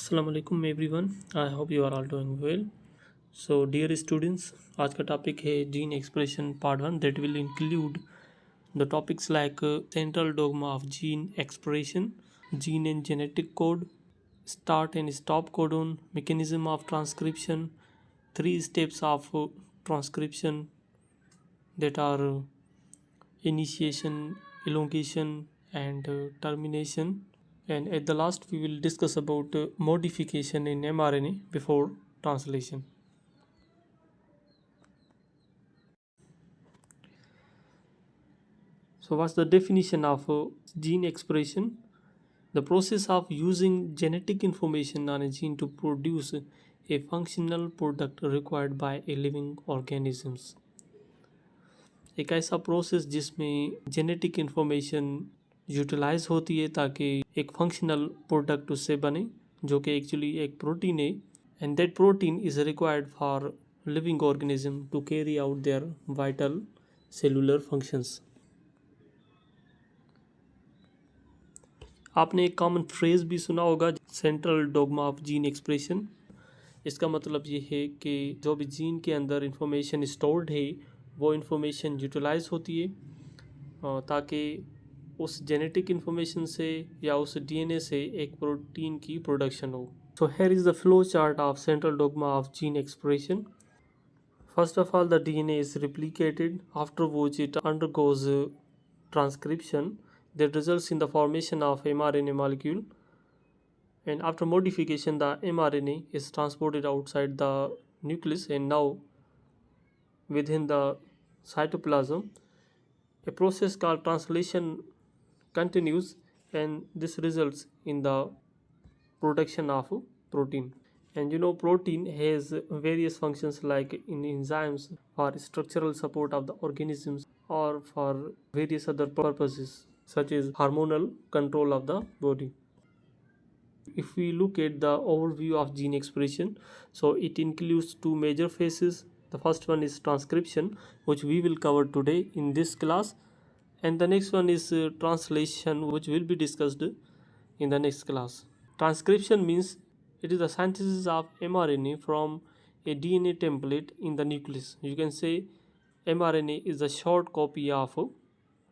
अस्सलाम वालेकुम everyone. I hope you are all doing well. So dear students, आज का टॉपिक है gene expression part one that will include the topics like central dogma of gene expression, gene and genetic code, start and stop codon, mechanism of transcription, three steps of transcription that are initiation, elongation, and termination. And at the last, we will discuss about modification in mRNA before translation. So, what's the definition of gene expression? The process of using genetic information on a gene to produce a functional product required by a living organisms. एक ऐसा process जिसमें genetic information utilise होती है ताकि एक functional product उससे बने, जो कि एक्चुअली एक प्रोटीन है, and that protein is required for living organism to carry out their vital cellular functions. आपने एक कॉमन फ्रेज भी सुना होगा, central dogma of gene expression. इसका मतलब ये है कि जो भी जीन के अंदर इंफॉर्मेशन स्टोर्ड है वो इंफॉर्मेशन यूटिलाइज होती है ताकि उस जेनेटिक इंफॉर्मेशन से या उस डीएनए से एक प्रोटीन की प्रोडक्शन हो. So here is the flow chart of central dogma of gene expression. First of all, the DNA is replicated, after which it undergoes transcription that results in the formation of mRNA molecule. And after modification, the mRNA is transported outside the nucleus and now within the cytoplasm. A process called translation continues, and this results in the production of protein. And you know, protein has various functions like in enzymes for structural support of the organisms or for various other purposes such as hormonal control of the body. If we look at the overview of gene expression, so it includes two major phases. The first one is transcription, which we will cover today in this class, and the next one is translation, which will be discussed in the next class. Transcription means it is the synthesis of mRNA from a DNA template in the nucleus. You can say mRNA is a short copy of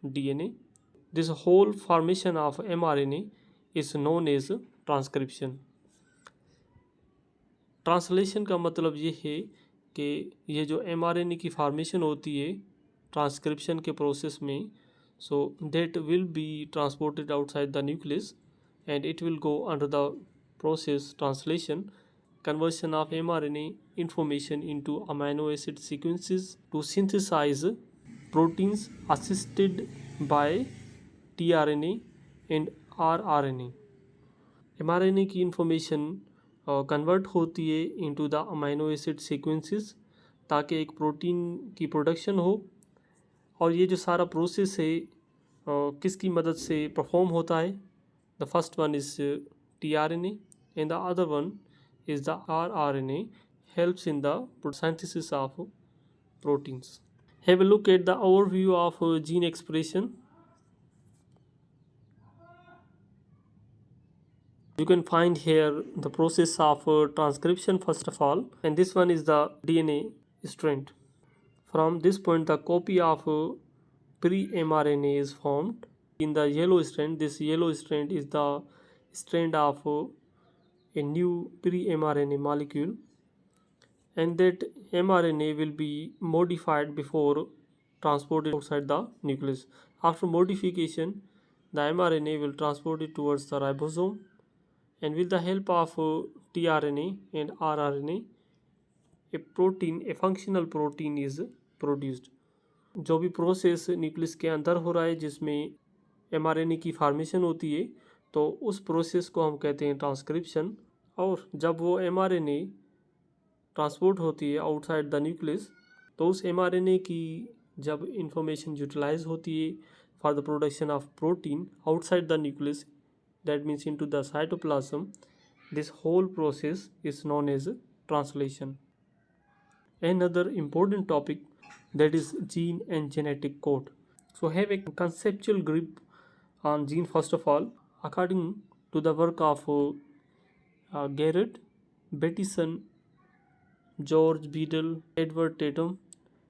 DNA. This whole formation of mRNA is known as transcription. Translation का मतलब ये है कि ये जो mRNA की formation होती है ट्रांसक्रिप्शन के प्रोसेस में, so that will be transported outside the nucleus and it will go under the process translation, conversion of mRNA information into amino acid sequences to synthesize proteins assisted by tRNA and rRNA. mRNA की information convert होती है into the amino acid sequences ताकि एक protein की production हो. और ये जो सारा प्रोसेस है किसकी मदद से परफॉर्म होता है? The first one is tRNA and the other one is the rRNA helps in the synthesis of proteins. Have a look at the overview of gene expression. You can find here the process of transcription first of all, and this one is the DNA strand. From this point the copy of pre-mRNA is formed in the yellow strand. This yellow strand is the strand of a new pre-mRNA molecule, and that mRNA will be modified before transported outside the nucleus. After modification, the mRNA will transport it towards the ribosome, and with the help of tRNA and rRNA, a functional protein is produced. जो भी process nucleus के अंदर हो रहा है जिसमें mRNA की formation होती है, तो उस प्रोसेस को हम कहते हैं ट्रांसक्रिप्शन. और जब वो mRNA ट्रांसपोर्ट होती है आउटसाइड द न्यूक्लियस, तो उस mRNA की जब इंफॉर्मेशन यूटिलाइज होती है for the production of protein outside the nucleus, that means into the cytoplasm, this whole process is known as translation. Another important topic, that is gene and genetic code. So have a conceptual grip on gene first of all. According to the work of Garrett, Bettison, George Beadle, Edward Tatum.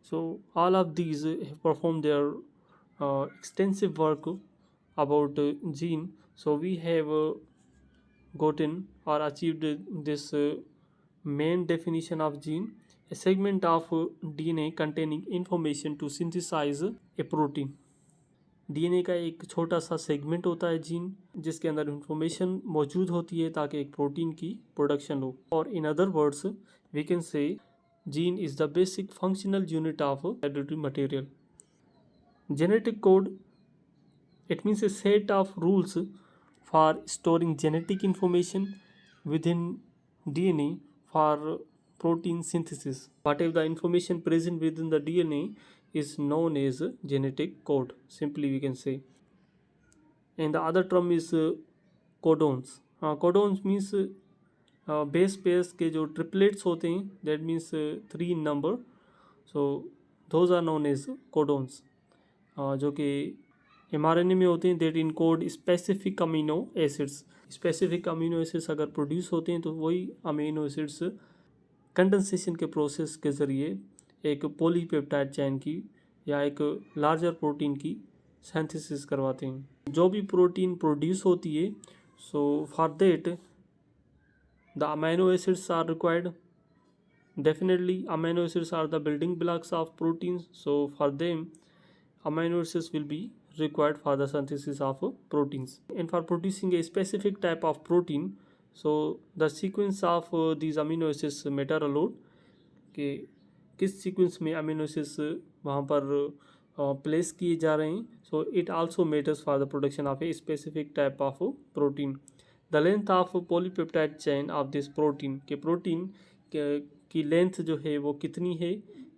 So all of these have performed their extensive work about gene. So we have gotten or achieved this main definition of gene, a segment of DNA containing information to synthesize a protein. DNA का एक छोटा सा segment होता है gene, जिसके अंदर information मौजूद होती है ताकि एक प्रोटीन की प्रोडक्शन हो. और in other words we can say gene is the basic functional unit of hereditary material. Genetic code, it means a set of rules for storing genetic information within DNA for protein synthesis. Whatever the information present within the DNA is known as genetic code, simply we can say. And the other term is codons. Codons means base pairs के जो triplets होते हैं, that means 3 in number, so those are known as codons, जो कि mRNA में होते हैं, that encode specific amino acids. Specific amino acids अगर प्रोड्यूस होते हैं तो वही अमीनो एसिड्स कंडेंसेशन के प्रोसेस के ज़रिए एक पॉलीपेप्टाइड चेन की या एक लार्जर प्रोटीन की सिंथेसिस करवाते हैं. जो भी प्रोटीन प्रोड्यूस होती है, so for that the amino acids are required. Definitely amino acids are the building blocks of proteins, so for them amino acids will be required for the synthesis of proteins. And for producing a specific type of protein, so the sequence of these amino acids matter a lot. कि किस sequence में amino acids वहाँ पर place किए जा रहे हैं. So it also matters for the production of a specific type of protein. The length of polypeptide chain of this protein, के प्रोटीन की लेंथ जो है वो कितनी है,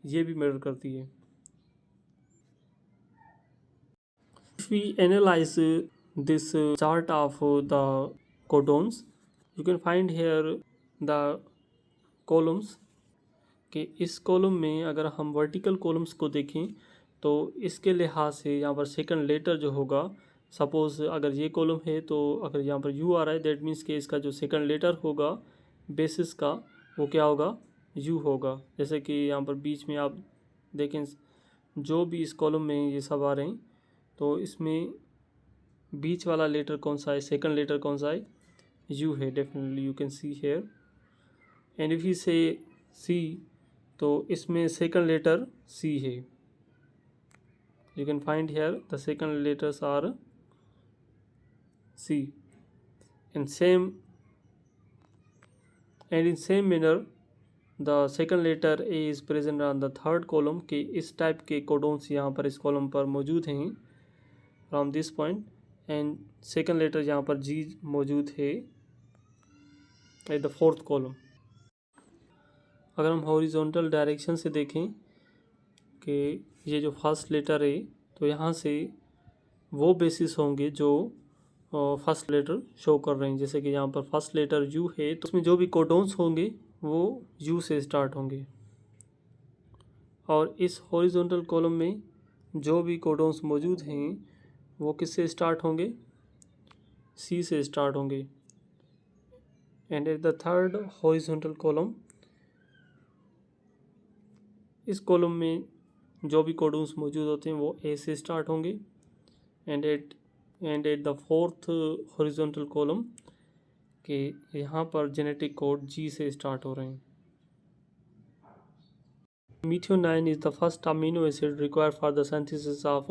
ये भी मैटर करती है. If we analyze this chart of the codons, you can find here the columns. कि इस कॉलम में अगर हम वर्टिकल कॉलम्स को देखें तो इसके लिहाज से यहाँ पर सेकंड लेटर जो होगा, सपोज़ अगर ये कॉलम है तो अगर यहाँ पर यू आ रहा है, दैट मीन्स कि इसका जो सेकंड लेटर होगा बेसिस का वो क्या होगा, यू होगा. जैसे कि यहाँ पर बीच में आप देखें, जो भी इस कॉलम में ये सब आ रहे हैं, तो इसमें बीच वाला लेटर कौन सा है, सेकंड लेटर कौन सा है, यू है. Definitely you can see here. And if you say C, तो इसमें सेकंड लेटर सी है. You can find here the second letters are C. And in same manner the second letter A is present on the third column. के इस type के codons यहाँ पर इस column पर मौजूद हैं from this point. And second letter यहाँ पर जी मौजूद है एट द फोर्थ कॉलम. अगर हम हॉरिजॉन्टल डायरेक्शन से देखें कि ये जो फर्स्ट लेटर है, तो यहाँ से वो बेसिस होंगे जो फर्स्ट लेटर शो कर रहे हैं. जैसे कि यहाँ पर फर्स्ट लेटर यू है, तो उसमें जो भी कोडोन्स होंगे वो यू से स्टार्ट होंगे. और इस हॉरिजॉन्टल कॉलम में जो भी कोडोन्स मौजूद हैं वो किससे स्टार्ट होंगे, सी से स्टार्ट होंगे. And at the third horizontal column, इस कॉलम में जो भी कोडोन्स मौजूद होते हैं वो ए से स्टार्ट होंगे. And at the fourth horizontal column के यहाँ पर जेनेटिक कोड जी से स्टार्ट हो रहे हैं. Methionine is the first amino acid required for the synthesis of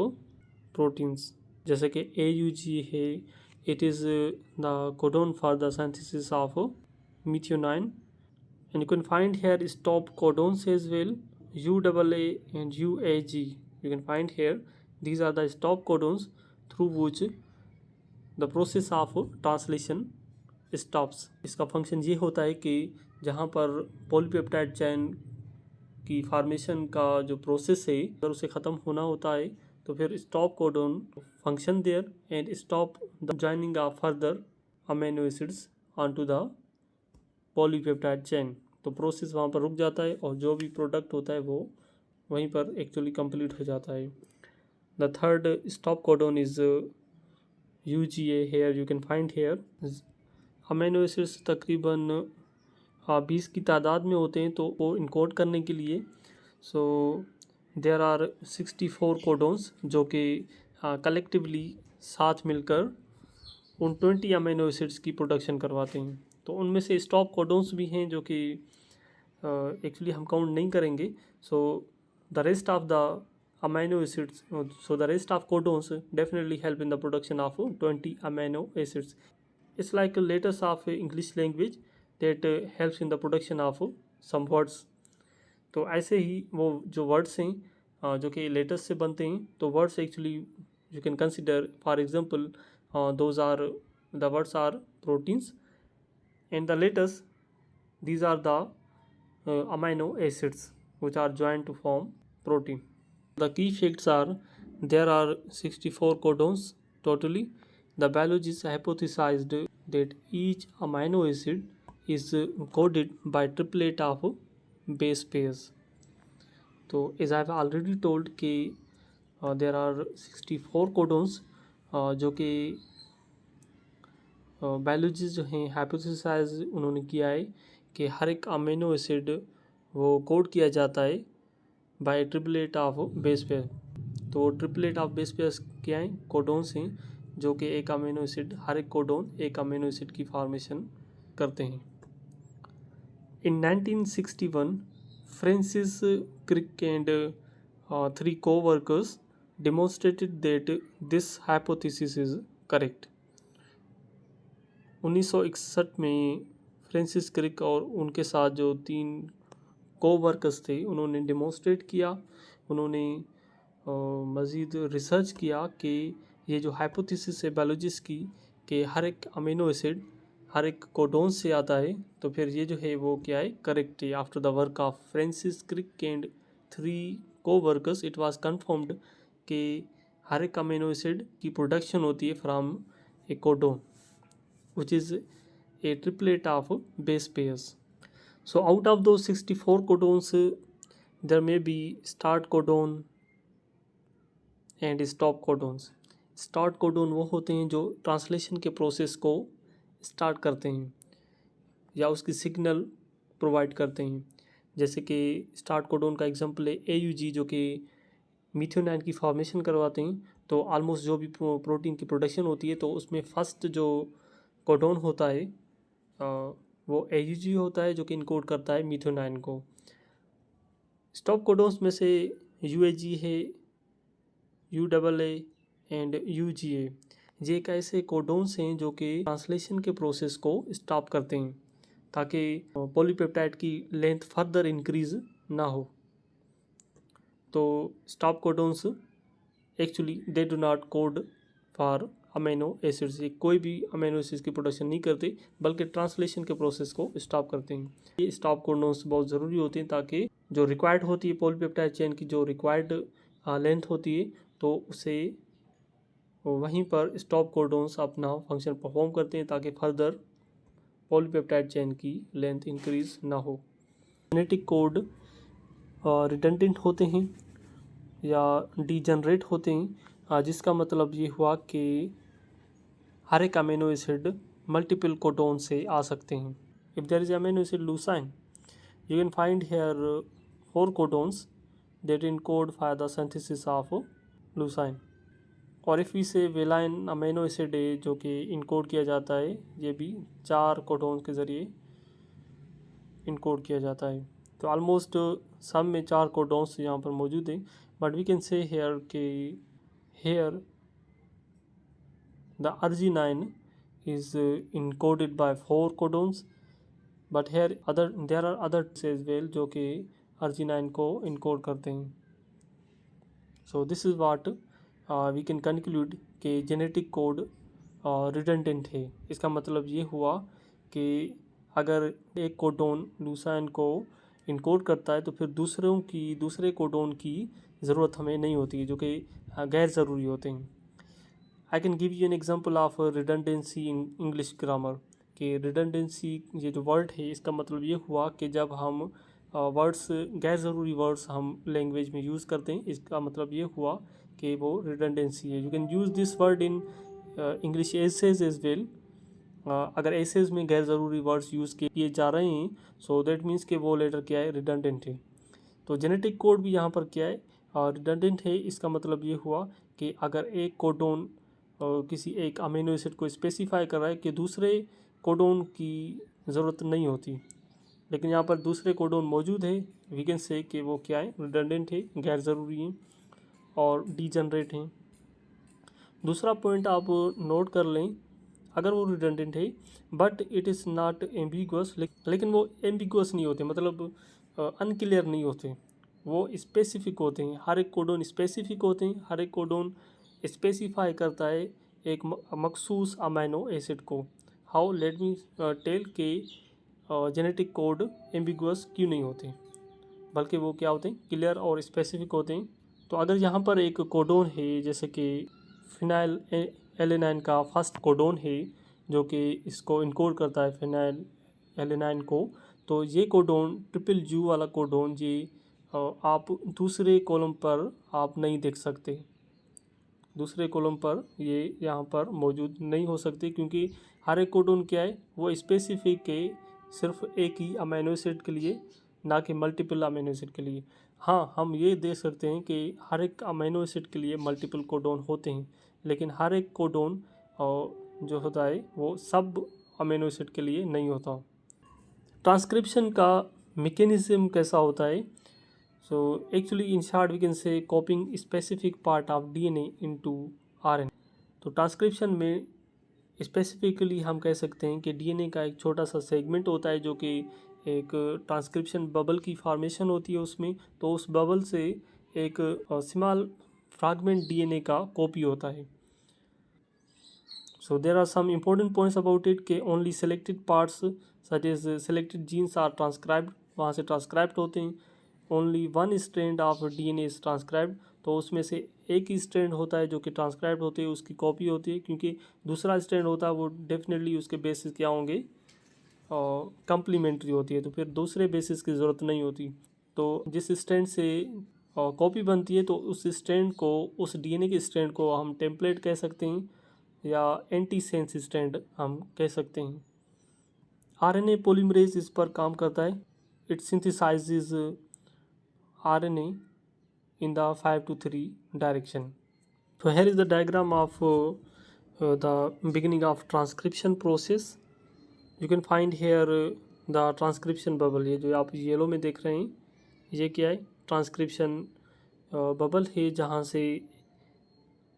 proteins. जैसे कि AUG है, it is the codon for the synthesis of methionine. And you can find here stop codons as well, UAA and UAG. You can find here these are the stop codons through which the process of translation stops. इसका function ये होता है कि जहाँ पर polypeptide chain की formation का जो प्रोसेस है अगर उसे ख़त्म होना होता है तो फिर stop codon function there and stop the joining of further amino acids on to the polypeptide chain. तो प्रोसेस वहाँ पर रुक जाता है और जो भी प्रोडक्ट होता है वो वहीं पर एक्चुअली कंप्लीट हो जाता है. The third stop codon is UGA. Here you can find here amino acids तकरीबन 20 की तादाद में होते हैं, तो वो इनकोड करने के लिए देयर आर 64 कोडोन्स जो कि कलेक्टिवली साथ मिलकर उन 20 अमीनो एसिड्स की प्रोडक्शन करवाते हैं। तो उनमें से स्टॉप कोडोन्स भी हैं जो कि एक्चुअली हम काउंट नहीं करेंगे। The rest of the amino acids, so the rest of codons definitely help in the production of 20 amino acids. It's like letters of English language that helps in the production of some words. तो ऐसे ही वो जो words हैं जो कि letters से बनते हैं, तो words actually you can consider for example those are the words are proteins and the letters, these are the amino acids which are joined to form protein. The key facts are there are 64 codons totally. The biologists hypothesized that each amino acid is coded by triplet of base pairs. So as I have already told कि there are 64 codons जो कि biologist जो हैं hypothesised उन्होंने किया है कि हर एक अमीनो एसिड वो कोड किया जाता है by triplet of base pair. तो ट्रिपलेट ऑफ बेस पेयर क्या हैं? कोडोन्स हैं जो कि एक अमीनो एसिड, हर एक कोडोन एक अमीनो एसिड की फॉर्मेशन करते हैं। In 1961 Francis Crick and 3 co-workers demonstrated that this hypothesis is correct. 1961 में फ्रांसिस क्रिक और उनके साथ जो 3 को-वर्कर्स थे उन्होंने डेमोन्स्ट्रेट किया, उन्होंने मज़ीद रिसर्च किया कि ये जो हाइपोथेसिस है बायोलॉजिस्ट की कि हर एक अमीनो एसिड हर एक कोडोन से आता है, तो फिर ये जो है वो क्या है, करेक्ट है। After the work of Francis Crick and 3 coworkers it was confirmed कि हर एक अमीनो एसिड की प्रोडक्शन होती है from a codon which is a triplet of base pairs. So out of those 64 codons there may be start codon and stop codons. Start codon वो होते हैं जो ट्रांसलेशन के प्रोसेस को स्टार्ट करते हैं या उसकी सिग्नल प्रोवाइड करते हैं। जैसे कि स्टार्ट कोडोन का एग्जांपल है AUG जो कि मीथ्योनाइन की फॉर्मेशन करवाते हैं। तो ऑलमोस्ट जो भी प्रोटीन की प्रोडक्शन होती है तो उसमें फर्स्ट जो कोडोन होता है वो AUG होता है जो कि इनकोड करता है मीथ्योनाइन को। स्टॉप कोडोन्स में से UAG है, UAA एंड UGA। ये एक ऐसे कोडोन्स हैं जो कि ट्रांसलेशन के प्रोसेस को स्टॉप करते हैं ताकि पॉलीपेप्टाइड की लेंथ फर्दर इंक्रीज ना हो। तो stop codons actually they do not code for amino acids, ये कोई भी अमीनो एसिड्स की प्रोडक्शन नहीं करते बल्कि ट्रांसलेशन के प्रोसेस को स्टॉप करते हैं। ये स्टॉप कोडोन्स बहुत ज़रूरी होते हैं ताकि जो रिक्वायर्ड होती है पॉलीपेप्टाइड चेन की जो रिक्वायर्ड लेंथ होती है तो उसे वहीं पर स्टॉप कोडोन्स अपना फंक्शन परफॉर्म करते हैं ताकि फर्दर पॉलीपेप्टाइड चेन की लेंथ इंक्रीज ना हो। जेनेटिक कोड रिडंडेंट होते हैं या डीजनरेट होते हैं, जिसका मतलब ये हुआ कि हर एक अमीनो एसिड मल्टीपल कोडोन से आ सकते हैं। If there is amino acid leucine you can find here 4 codons that encode for the synthesis of leucine. और if we say valine amino acid है जो कि इनकोड किया जाता है, ये भी 4 कोडोन के ज़रिए इनकोड किया जाता है। तो ऑलमोस्ट सब में 4 कोडोन्स यहाँ पर मौजूद हैं, but we can say here के here the arginine is encoded by 4 codons, but here there are others as well जो कि arginine को encode करते हैं। So this is what we can conclude कि genetic code redundant है। इसका मतलब ये हुआ कि अगर एक कोडोन लूसाइन को इनकोड करता है तो फिर दूसरे कोडोन की ज़रूरत हमें नहीं होती है जो कि गैर ज़रूरी होते हैं। I can give you an example of redundancy in English grammar कि रिडंडेंसी ये जो वर्ड है इसका मतलब ये हुआ कि जब हम वर्ड्स गैर ज़रूरी वर्ड्स हम लैंग्वेज में यूज़ करते हैं, इसका मतलब ये हुआ कि वो रिडंडेंसी है। You can use this word in English essays as well अगर एसेज में गैर ज़रूरी वर्ड्स यूज़ किए जा रहे हैं, सो दैट मीन्स कि वो लेटर क्या है, रिडंडेंट है। तो जेनेटिक कोड भी यहाँ पर क्या है, रिडंडेंट है। इसका मतलब ये हुआ कि अगर एक कोडोन किसी एक अमीनो एसिड को स्पेसिफाई कर रहा है कि दूसरे कोडोन की ज़रूरत नहीं होती, लेकिन यहाँ पर दूसरे कोडोन मौजूद है, वी कैन से कि वो क्या है, रिडंडेंट है, गैर ज़रूरी है और डीजनरेट हैं। दूसरा पॉइंट आप नोट कर लें, अगर वो रिडंडेंट है but it is not ambiguous, लेकिन वो एम्बिगुअस नहीं होते, मतलब अनक्लियर नहीं होते, वो स्पेसिफिक होते हैं। हर एक कोडोन स्पेसिफिक होते हैं, हर एक कोडोन स्पेसिफाई करता है एक मखसूस अमीनो एसिड को। हाउ, लेट मी टेल के जेनेटिक कोड एम्बिगुअस क्यों नहीं होते, बल्कि वो क्या होते हैं, क्लियर और स्पेसिफिक होते हैं। तो अगर यहाँ पर एक कोडोन है, जैसे कि फिनाइल एलेनाइन का फर्स्ट कोडोन है जो कि इसको इनकोड करता है फिनाइल एलेनाइन को, तो ये कोडोन ट्रिपल यू वाला कोडोन ये आप दूसरे कॉलम पर आप नहीं देख सकते, दूसरे कॉलम पर ये यहाँ पर मौजूद नहीं हो सकते, क्योंकि हर एक कोडोन क्या है, वो स्पेसिफिक है सिर्फ एक ही अमीनो एसिड के लिए, ना कि मल्टीपल अमीनो एसिड के लिए। हाँ, हम ये देख सकते हैं कि हर एक अमीनो एसिड के लिए मल्टीपल कोडोन होते हैं, लेकिन हर एक कोडोन जो होता है वो सब अमीनो एसिड के लिए नहीं होता। ट्रांसक्रिप्शन का मैकेनिज्म कैसा होता है? So actually in short we can say copying specific part of DNA into RNA। तो ट्रांसक्रिप्शन में स्पेसिफिकली हम कह सकते हैं कि डीएनए का एक छोटा सा सेगमेंट होता है जो कि एक ट्रांसक्रिप्शन बबल की फॉर्मेशन होती है उसमें, तो उस बबल से एक स्मॉल फ्रैगमेंट डीएनए का कॉपी होता है। So there are some important points about it कि only selected parts such as selected genes are transcribed, वहाँ से ट्रांसक्राइब्ड होते हैं। Only one strand of DNA is transcribed, तो उसमें से एक ही स्ट्रैंड होता है जो कि ट्रांसक्राइब्ड होती है, उसकी कॉपी होती है, क्योंकि दूसरा स्ट्रैंड होता है वो डेफिनेटली उसके बेसिस क्या होंगे, कंप्लीमेंट्री होती है, तो फिर दूसरे बेसिस की ज़रूरत नहीं होती। तो जिस स्ट्रैंड से कॉपी बनती है, तो उस स्ट्रैंड को, उस डीएनए के स्ट्रैंड को हम टेम्पलेट कह सकते हैं या एंटी सेंस स्ट्रैंड हम कह सकते हैं। आरएनए पॉलीमरेज इस पर काम करता है। It सिंथेसाइजेज RNA in the 5 to 3 direction. So here is the diagram of the beginning of transcription process. You can find here the transcription bubble। ये जो आप येलो में देख रहे हैं ये क्या है, ट्रांसक्रिप्शन बबल है जहाँ से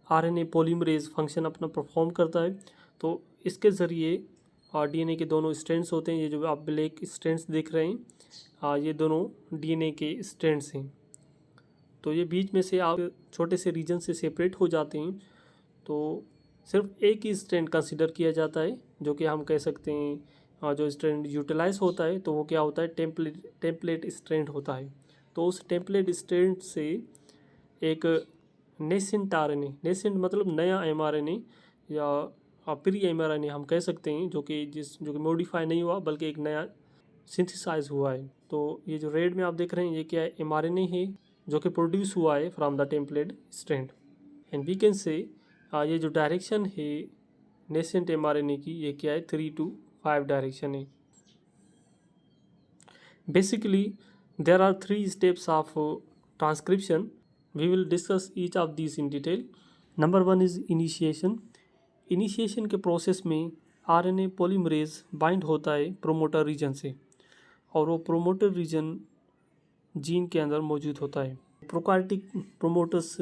आरएनए पॉलीमरेज फंक्शन अपना परफॉर्म करता है। तो इसके ज़रिए डीएनए के दोनों स्ट्रैंड्स होते हैं, ये जो आप ब्लैक स्ट्रैंड्स देख रहे हैं ये दोनों डीएनए के स्ट्रैंड्स हैं। तो ये बीच में से आप छोटे से रीजन से सेपरेट हो जाते हैं, तो सिर्फ एक ही स्ट्रैंड कंसिडर किया जाता है, जो कि हम कह सकते हैं जो स्ट्रैंड यूटिलाइज होता है तो वो क्या होता है, टेम्पलेट स्ट्रैंड होता है। तो उस टेम्पलेट स्ट्रैंड से एक नेसेंट आरएनए, नेसेंट मतलब नया एमआरएनए या प्री एमआरएनए हम कह सकते हैं, जो कि मॉडिफाई नहीं हुआ बल्कि एक नया सिंथेसाइज हुआ है। तो ये जो रेड में आप देख रहे हैं ये क्या है, एमआरएनए है जो कि प्रोड्यूस हुआ है from the template strand. And we can say ये जो डायरेक्शन है नेसेंट एमआरएनए की, ये क्या है, 3 to 5 डायरेक्शन है। Basically there are 3 steps of transcription. We will discuss each of this in detail. Number 1 is initiation. Initiation के process में आरएनए पॉलीमरेज बाइंड होता है प्रोमोटर रीजन से, और वो प्रोमोटर रीजन जीन के अंदर मौजूद होता है। प्रोकार्योटिक प्रोमोटर्स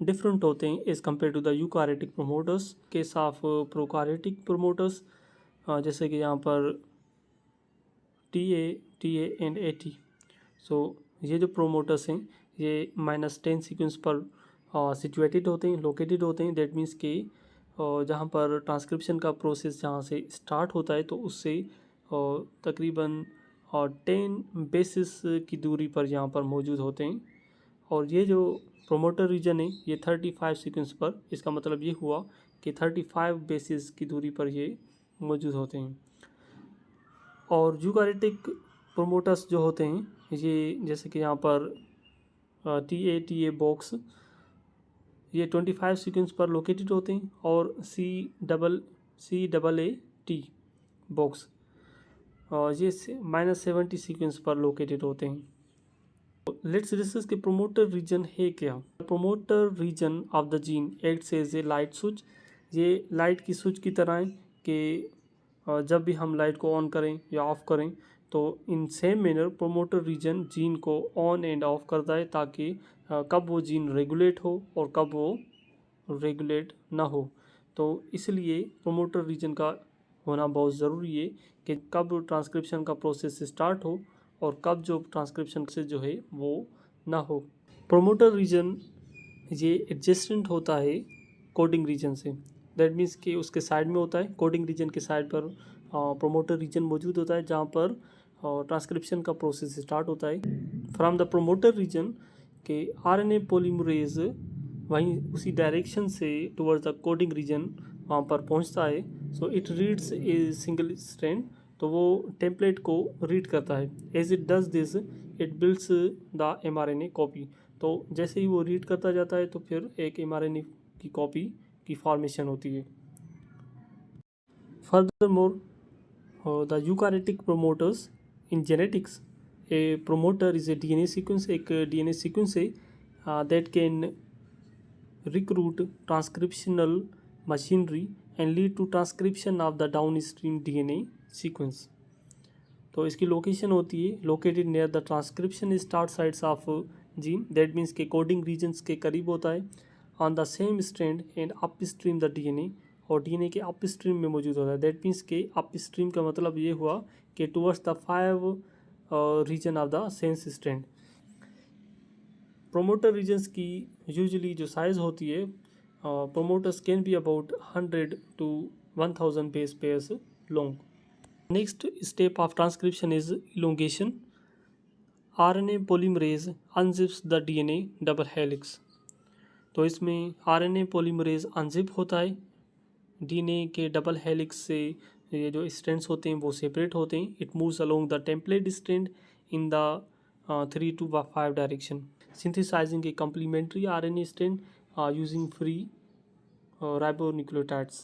डिफरेंट होते हैं as compare to the eukaryotic promoters. Case of prokaryotic promoters जैसे कि यहाँ पर TA एंड AT। सो ये जो प्रोमोटर्स हैं ये -10 सीक्वेंस पर सिचुएटेड होते हैं, लोकेटेड होते हैं। दैट मीन्स कि जहाँ पर ट्रांसक्रिप्शन का प्रोसेस जहाँ से स्टार्ट होता है तो उससे तकरीबन 10 बेसिस की दूरी पर यहाँ पर मौजूद होते हैं। और ये जो प्रोमोटर रीजन है ये 35 सीक्वेंस पर, इसका मतलब ये हुआ कि 35 बेसिस की दूरी पर ये मौजूद होते हैं। और यूकार्योटिक प्रोमोटर्स जो होते हैं ये जैसे कि यहाँ पर TA बॉक्स, ये 25 सीक्वेंस पर लोकेटेड होते हैं। और CAAT बॉक्स, ये -70 सीक्वेंस पर लोकेटेड होते हैं। लेट्स डिस्कस के प्रोमोटर रीजन है क्या। Promoter region of the gene acts as a light switch. ये लाइट की स्विच की तरह है कि जब भी हम लाइट को ऑन करें या ऑफ करें तो इन same manner promoter region gene को ऑन एंड ऑफ करता है, ताकि कब वो जीन रेगुलेट हो और कब वो रेगुलेट ना हो। तो इसलिए प्रोमोटर रीजन का होना बहुत ज़रूरी है कि कब ट्रांसक्रिप्शन का प्रोसेस स्टार्ट हो और कब जो ट्रांसक्रिप्शन से जो है वो ना हो। प्रोमोटर रीजन ये एडजेसेंट होता है कोडिंग रीजन से। दैट मीन्स कि उसके साइड में होता है, कोडिंग रीजन के साइड पर प्रोमोटर रीजन मौजूद होता है, जहाँ पर ट्रांसक्रिप्शन का प्रोसेस स्टार्ट होता है। फ्रॉम द प्रोमोटर रीजन के आरएनए पॉलीमरेज वहीं उसी डायरेक्शन से टुवर्ड्स द कोडिंग रीजन वहाँ पर पहुँचता है। So it reads a single strand, तो वो टेम्पलेट को रीड करता है। As it does this it builds the mRNA copy. तो जैसे ही वो रीड करता जाता है तो फिर एक mRNA की कॉपी की फॉर्मेशन होती है। Furthermore the eukaryotic promoters in genetics, a promoter is a DNA sequence, एक डीएनए सीक्वेंस है that can recruit transcriptional machinery and lead to transcription of the downstream DNA sequence। तो इसकी location होती है located near the transcription start sites of gene. That means के coding regions के करीब होता है on the same strand and up stream the DNA, और डीएनए के अप स्ट्रीम में मौजूद होता है। दैट मीन्स के अप स्ट्रीम का मतलब ये हुआ कि towards the 5 region of the sense strand. Promoter regions की यूजुअली जो साइज़ होती है, promoters can be about 100 to 1000 base pairs long. Next step of transcription is elongation. RNA polymerase unzips the DNA double helix. तो इसमें RNA polymerase unzip होता है, DNA के double helix से ये जो स्ट्रैंड्स होते हैं वो सेपरेट होते हैं। It moves along the template strand in the 3 to 5 direction, synthesizing a complementary RNA strand using free ribonucleotides।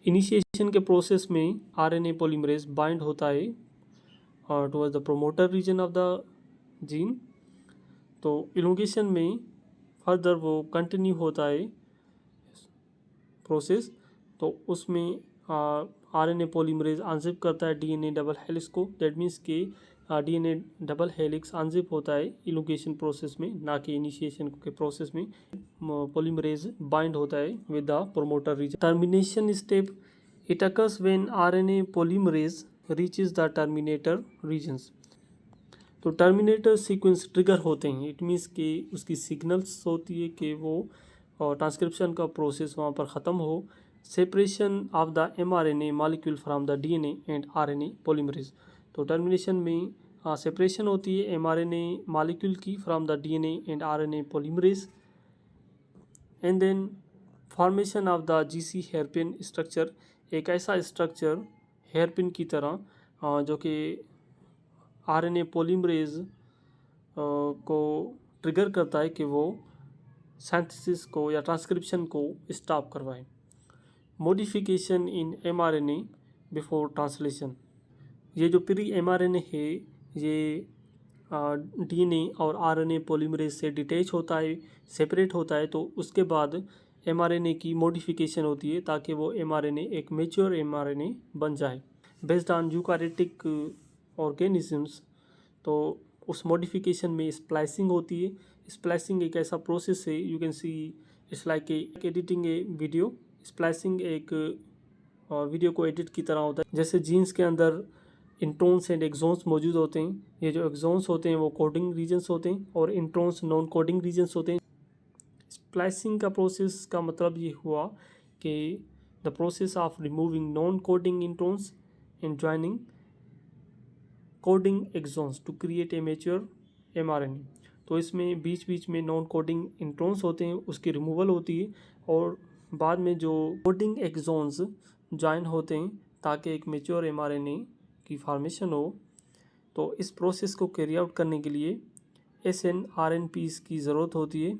Initiation के प्रोसेस में आरएनए पॉलीमरेज बाइंड होता है towards the promoter region of the gene. तो elongation में further वो continue होता है process, तो उसमें आरएनए पॉलीमरेज अनजिप करता है डीएनए डबल हेलिक्स को। दैट मीन्स के डीएनए डबल हेलिक्स अनजिप होता है इलोंगेशन प्रोसेस में, ना कि इनिशिएशन के प्रोसेस में। पॉलीमरेज बाइंड होता है with the promoter region. Termination step it occurs when RNA polymerase reaches the terminator regions. तो टर्मिनेटर सीक्वेंस ट्रिगर होते हैं। इट मीन्स कि उसकी सिग्नल्स होती है कि वो ट्रांसक्रिप्शन का प्रोसेस वहाँ पर ख़त्म हो। Separation of the mRNA molecule from the DNA and RNA polymerase. तो टर्मिनेशन में सेपरेशन होती है mRNA मॉलिक्यूल की from the DNA and RNA polymerase. And then formation of the GC hairpin structure, एक ऐसा स्ट्रक्चर हेयरपिन की तरह जो कि आरएनए पॉलीमरेज को ट्रिगर करता है कि वो सिंथेसिस को या ट्रांसक्रिप्शन को स्टॉप करवाए। Modification in mRNA before translation, ये जो प्री mRNA है ये डीएनए और आरएनए पॉलीमरेज से डिटैच होता है, सेपरेट होता है। तो उसके बाद mRNA की मॉडिफिकेशन होती है ताकि वो mRNA एक मैच्योर mRNA बन जाए बेस्ड ऑन यूकारियोटिक ऑर्गेनिजम्स। तो उस मॉडिफिकेशन में स्प्लाइसिंग होती है। स्प्लाइसिंग एक ऐसा प्रोसेस है, you can see it's like editing A video. Splicing एक वीडियो को एडिट की तरह होता है। जैसे जीन्स के अंदर इंट्रोन्स एंड एक्सोन्स मौजूद होते हैं, ये जो एक्सोन्स होते हैं वो कोडिंग रीजन्स होते हैं और इंट्रोन्स नॉन कोडिंग रीजन्स होते हैं। स्प्लाइसिंग का प्रोसेस का मतलब ये हुआ कि the process of removing non coding introns and joining coding exons to create a mature mRNA। तो इसमें बीच बीच में नॉन कोडिंग इंट्रोन्स होते हैं, उसकी रिमूवल होती है और बाद में जो कोडिंग एक्सोन्स ज्वाइन होते हैं ताकि एक मैच्योर mRNA की फॉर्मेशन हो। तो इस प्रोसेस को कैरी आउट करने के लिए SNRNPs की ज़रूरत होती है,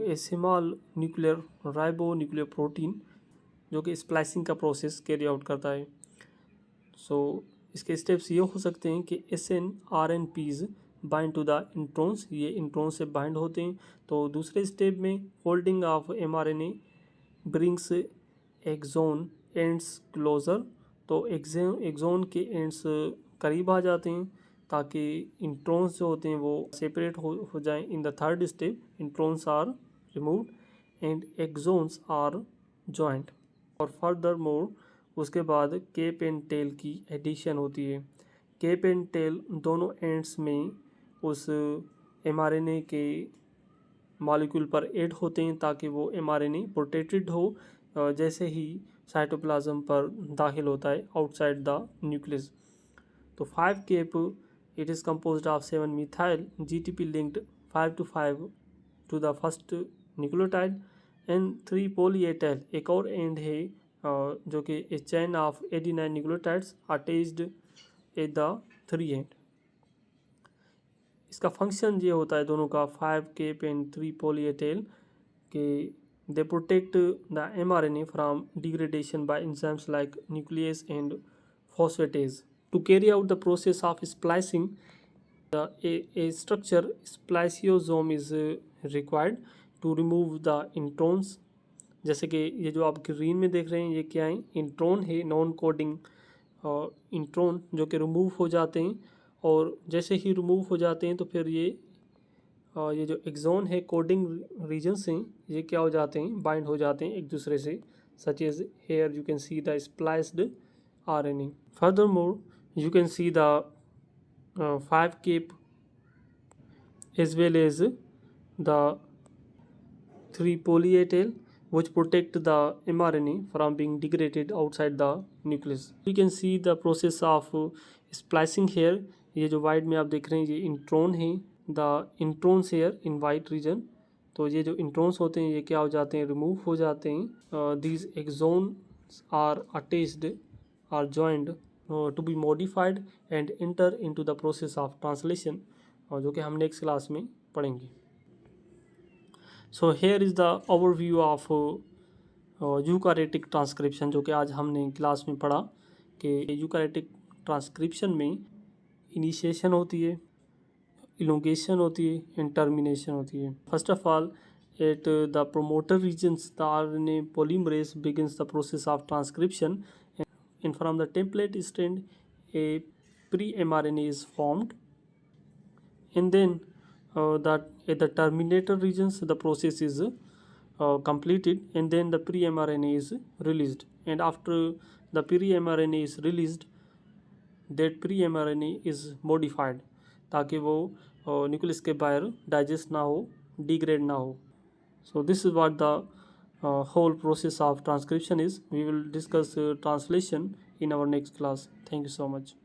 a small nuclear ribonuclear protein जो कि स्प्लाइसिंग का प्रोसेस कैरी आउट करता है। सो इसके स्टेप्स ये हो सकते हैं कि SNRNPs bind to the introns, ये इंट्रॉन से बाइंड होते हैं। तो दूसरे स्टेप में folding of mRNA brings exon ends closer, तो एक्सोन के एंड्स करीब आ जाते हैं ताकि इंट्रॉन्स जो होते हैं वो सेपरेट हो जाएं। In the third step introns are removed and exons are joint. और फर्दर मोर उसके बाद केप एंड टेल की एडिशन होती है। केप एंड टेल दोनों एंड्स में उस mRNA के मॉलिक्यूल पर ऐड होते हैं ताकि वो mRNA प्रोटेक्टेड हो जैसे ही साइटोप्लाज्म पर दाखिल होता है आउटसाइड द न्यूक्लियस। तो 5 cap it is composed of 7 methyl GTP linked 5 to 5 to the first nucleotide and 3 polyethyl एक और एंड है जो कि a chain of 89 nucleotides attached at the 3 end. इसका फंक्शन ये होता है दोनों का 5 केप एंड 3 polyethyl के they protect the mRNA from degradation by enzymes like nuclease and phosphatase. To carry out the process of splicing, a structure spliceosome is required to remove the introns. जैसे कि ये जो आप green में देख रहे हैं ये क्या है, इंट्रॉन है, नॉन कोडिंग इंट्रॉन जो कि रिमूव हो जाते हैं। और जैसे ही रिमूव हो जाते हैं तो फिर ये जो एक्सोन है कोडिंग रीजन्स हैं ये क्या हो जाते हैं, बाइंड हो जाते हैं एक दूसरे से। Such as here you can see the spliced RNA। Furthermore you can see the 5 cap as well as the 3 polyethyl which protect the mRNA from being degraded outside the nucleus. We can see the process of splicing here. ये जो white में आप देख रहे हैं ये intron है, the introns here in white region. तो ये जो इंट्रॉन्स होते हैं ये क्या हो जाते हैं, रिमूव हो जाते हैं। These exons are attached are joined to be modified and enter into the process of translation, जो कि हम नेक्स्ट क्लास में पढ़ेंगे। So here is the overview of eukaryotic transcription, जो कि आज हमने क्लास में पढ़ा कि यूकारियोटिक ट्रांसक्रिप्शन में इनिशिएशन होती है, इलोंगेशन होती है एंड टर्मिनेशन होती है। First of all at the promoter regions the RNA polymerase begins the process of transcription and from the template strand a pre-mRNA is formed, and then that at the terminator regions the process is completed and then the pre-mRNA is released, and after the pre-mRNA is released that pre-mRNA is modified ताकि वो nucleus के बाहर digest ना हो, degrade ना हो। So this is what the whole process of transcription is. We will discuss translation in our next class. Thank you so much.